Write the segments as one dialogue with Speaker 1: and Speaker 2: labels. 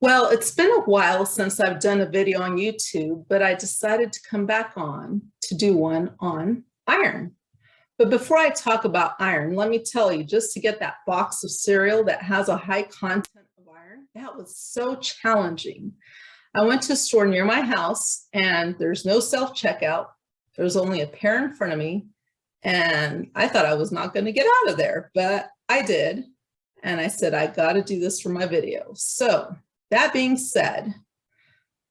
Speaker 1: Well, it's been a while since I've done a video on YouTube, but I decided to come back on to do one on iron. But before I talk about iron, let me tell you, just to get that box of cereal that has a high content of iron, that was so challenging. I went to a store near my house and there's no self-checkout. There's only a pair in front of me. And I thought I was not going to get out of there, but I did. And I said, I got to do this for my video. So that being said,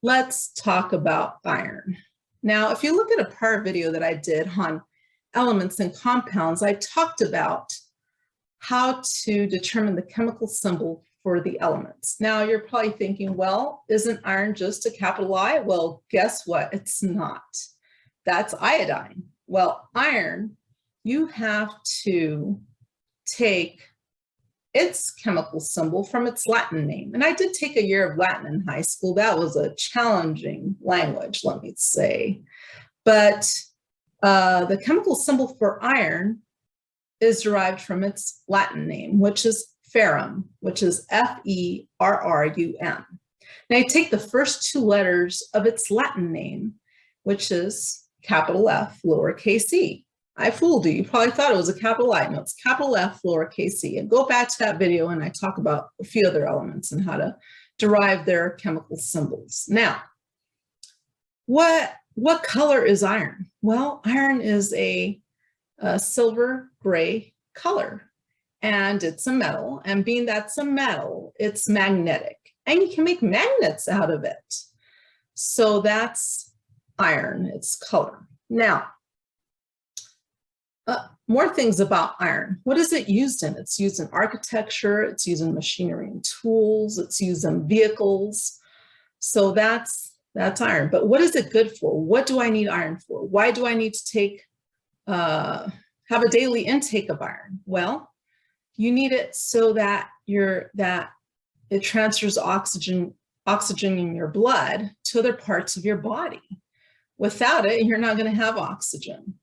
Speaker 1: let's talk about iron. Now, if you look at a prior video that I did on elements and compounds, I talked about how to determine the chemical symbol for the elements. Now, you're probably thinking, well, isn't iron just a capital I? Well, guess what? It's not. That's iodine. Well, iron, you have to take its chemical symbol from its Latin name. And I did take a year of Latin in high school. That was a challenging language, let me say. But the chemical symbol for iron is derived from its Latin name, which is ferrum, which is F-E-R-R-U-M. Now you take the first two letters of its Latin name, which is capital F, lowercase e. I fooled you. You probably thought it was a capital I. No, it's capital F, lowercase e. And go back to that video and I talk about a few other elements and how to derive their chemical symbols. Now, what color is iron? Well, iron is a silver gray color and it's a metal. And being that's a metal, it's magnetic and you can make magnets out of it. So that's iron, its color. Now, more things about iron. What is it used in? It's used in architecture, it's used in machinery and tools, it's used in vehicles. So that's iron. But what is it good for? What do I need iron for? Why do I need to take, have a daily intake of iron? Well, you need it so that it transfers oxygen in your blood to other parts of your body. Without it, you're not going to have oxygen.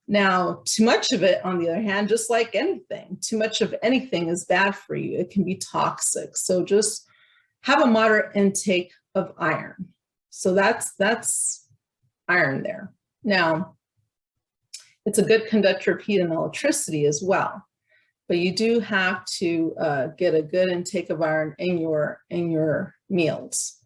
Speaker 1: Now, too much of it, on the other hand, just like anything, too much of anything is bad for you. It can be toxic. So just have a moderate intake of iron. So that's iron there. Now, it's a good conductor of heat and electricity as well. But you do have to get a good intake of iron in your meals.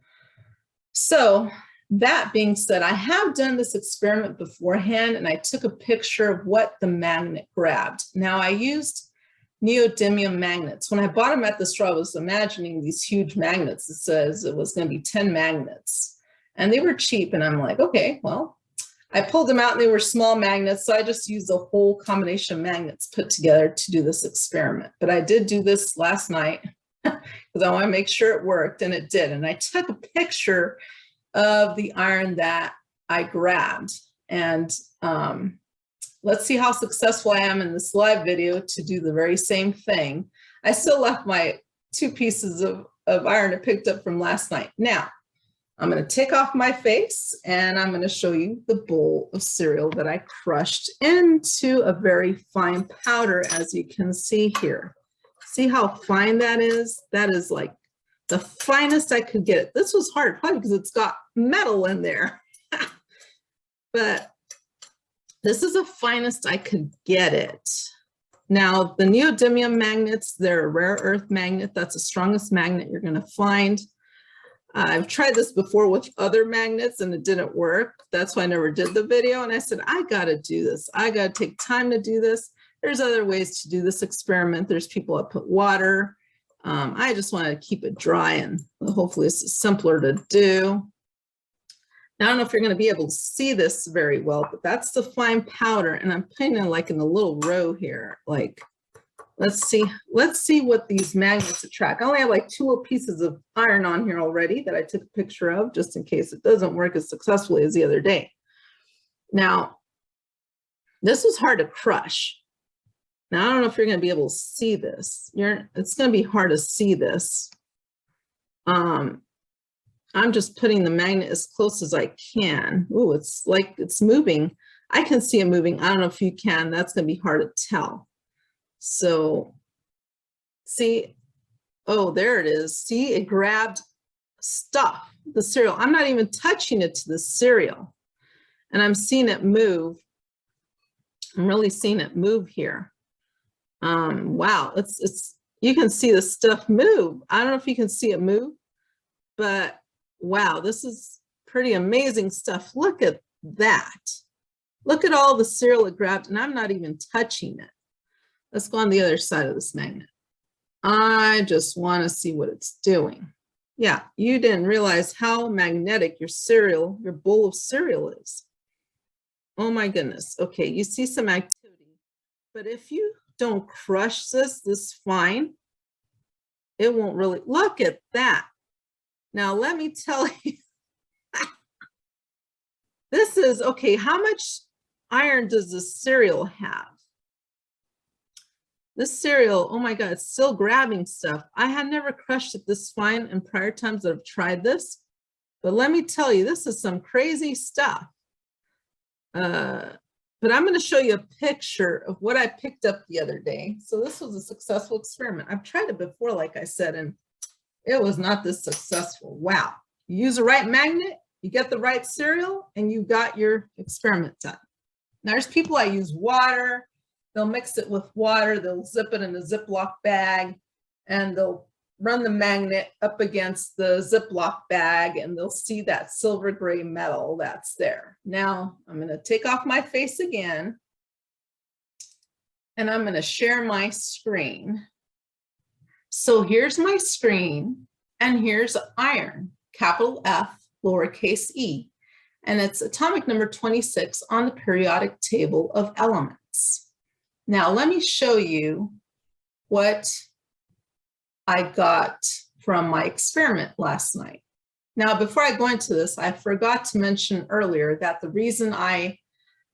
Speaker 1: So that being said, I have done this experiment beforehand and I took a picture of what the magnet grabbed. Now I used neodymium magnets. When I bought them at the store, I was imagining these huge magnets. It says it was going to be 10 magnets and they were cheap. And I'm like, okay, well, I pulled them out and they were small magnets. So I just used a whole combination of magnets put together to do this experiment. But I did do this last night because I want to make sure it worked, and it did. And I took a picture of the iron that I grabbed. And let's see how successful I am in this live video to do the very same thing. I still left my 2 pieces of iron I picked up from last night. Now, I'm going to take off my face and I'm going to show you the bowl of cereal that I crushed into a very fine powder, as you can see here. See how fine that is? That is like the finest I could get. This was hard, probably because it's got metal in there. But this is the finest I could get it. Now, the neodymium magnets, they're a rare earth magnet. That's the strongest magnet you're going to find. I've tried this before with other magnets and it didn't work. That's why I never did the video. And I said, I got to do this. I got to take time to do this. There's other ways to do this experiment. There's people that put water. I just want to keep it dry and hopefully it's simpler to do. Now, I don't know if you're going to be able to see this very well, but that's the fine powder. And I'm putting it like in a little row here. Like, let's see what these magnets attract. I only have like 2 little pieces of iron on here already that I took a picture of just in case it doesn't work as successfully as the other day. Now, this was hard to crush. Now, I don't know if you're going to be able to see this. It's going to be hard to see this. I'm just putting the magnet as close as I can. Ooh, it's like it's moving. I can see it moving. I don't know if you can. That's going to be hard to tell. So see, oh, there it is. See, it grabbed stuff, the cereal. I'm not even touching it to the cereal. And I'm seeing it move. I'm really seeing it move here. Wow, it's you can see the stuff move. I don't know if you can see it move, but wow, this is pretty amazing stuff. Look at that. Look at all the cereal it grabbed, and I'm not even touching it. Let's go on the other side of this magnet. I just want to see what it's doing. Yeah, you didn't realize how magnetic your cereal, your bowl of cereal is. Oh my goodness. Okay, you see some activity, but if you don't crush this fine, it won't really, look at that. Now, let me tell you, this is, okay, how much iron does this cereal have? This cereal, oh my God, it's still grabbing stuff. I had never crushed it this fine in prior times that I've tried this, but let me tell you, this is some crazy stuff. But I'm going to show you a picture of what I picked up the other day. So this was a successful experiment. I've tried it before, like I said, and it was not this successful. Wow. You use the right magnet, you get the right cereal, and you got your experiment done. Now, there's people that use water. They'll mix it with water. They'll zip it in a Ziploc bag, and they'll run the magnet up against the Ziploc bag, and they'll see that silver gray metal that's there. Now, I'm going to take off my face again, and I'm going to share my screen. So here's my screen, and here's iron, capital F, lowercase e, and it's atomic number 26 on the periodic table of elements. Now, let me show you what I got from my experiment last night. Now, before I go into this, I forgot to mention earlier that the reason I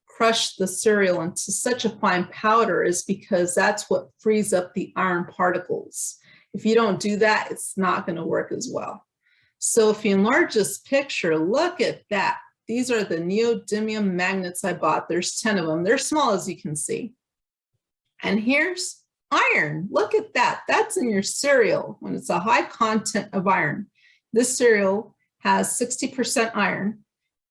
Speaker 1: crushed the cereal into such a fine powder is because that's what frees up the iron particles. If you don't do that, it's not going to work as well. So if you enlarge this picture, look at that. These are the neodymium magnets I bought. There's 10 of them. They're small, as you can see. And here's iron. Look at that. That's in your cereal when it's a high content of iron. This cereal has 60% iron.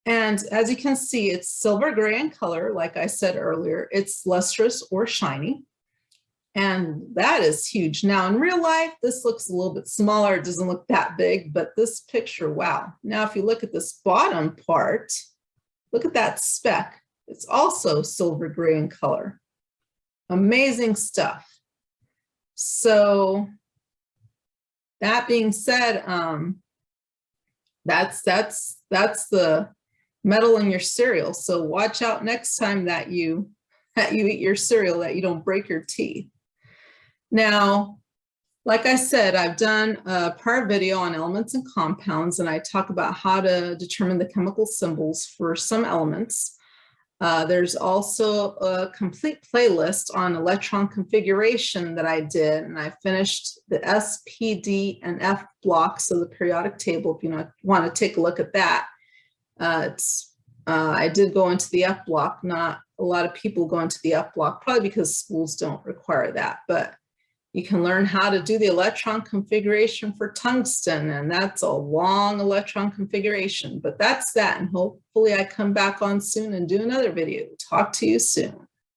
Speaker 1: And as you can see, it's silver gray in color. Like I said earlier, it's lustrous or shiny. And that is huge. Now in real life, this looks a little bit smaller. It doesn't look that big, but this picture, wow. Now, if you look at this bottom part, look at that speck. It's also silver gray in color. Amazing stuff. So that being said, that's the metal in your cereal. So watch out next time that you eat your cereal, that you don't break your teeth. Now, like I said, I've done a prior video on elements and compounds, and I talk about how to determine the chemical symbols for some elements. There's also a complete playlist on electron configuration that I did, and I finished the S, P, D, and F blocks of the periodic table if you want to take a look at that. I did go into the F block. Not a lot of people go into the F block, probably because schools don't require that, but you can learn how to do the electron configuration for tungsten, and that's a long electron configuration, but that's that. And hopefully I come back on soon and do another video. Talk to you soon.